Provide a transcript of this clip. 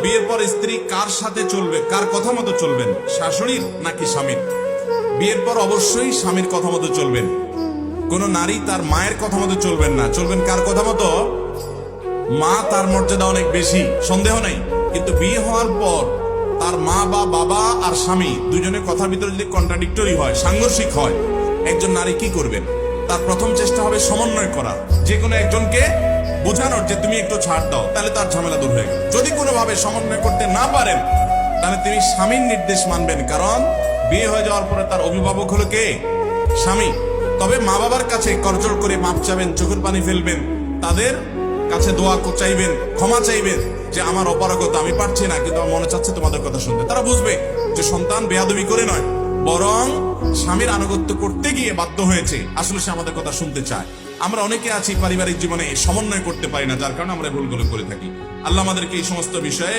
বিয়ের পর স্ত্রী কার সাথে চলবে, কার কথা মতো চলবেন, শাশুড়ির নাকি স্বামীর? বিয়ের পর অবশ্যই স্বামীর কথা মতো চলবেন। কোন নারী তার মায়ের কথা মতো চলবেন না। চলবেন কার কথা মতো? মা তার মর্যাদা অনেক বেশি, সন্দেহ নেই, কিন্তু বিয়ে হওয়ার পর তার মা বা বাবা আর স্বামী দুজনের কথার ভিতরে যদি কন্ট্রাডিক্টরি হয়, সাংঘর্ষিক হয়, একজন নারী কি করবেন? তার প্রথম চেষ্টা হবে সমন্বয় করা, যে কোনো একজনকে বোঝানোর যে তুমি একটু ছাড় দাও, তাহলে তার ঝামেলা দূর হয়ে গেল। যদি কোনোভাবে সমন্বয় করতে না পারেন, তাহলে তিনি স্বামীর নির্দেশ মানবেন, কারণ বিয়ে হয়ে যাওয়ার পরে তার অভিভাবক হলো কে? স্বামী। তবে মা বাবার কাছে করজোড় করে মাপ চাবেন, চোখের পানি ফেলবেন, তাদের কাছে দোয়া চাইবেন, ক্ষমা চাইবেন যে আমার অপারগতা, আমি পারছি না, কিন্তু আমার মনে চাচ্ছে তোমাদের কথা শুনতে। তারা বুঝবে যে সন্তান বেয়াদবি করে নয়, বরং স্বামীর আনুগত্য করতে গিয়ে বাধ্য হয়েছে, আসলে সে আমাদের কথা শুনতে চায়। আমরা অনেকে আছি পারিবারিক জীবনে সমন্বয় করতে পারি না, যার কারণে আমরা ভুলগুলো করে থাকি। আল্লাহ আমাদেরকে এই সমস্ত বিষয়ে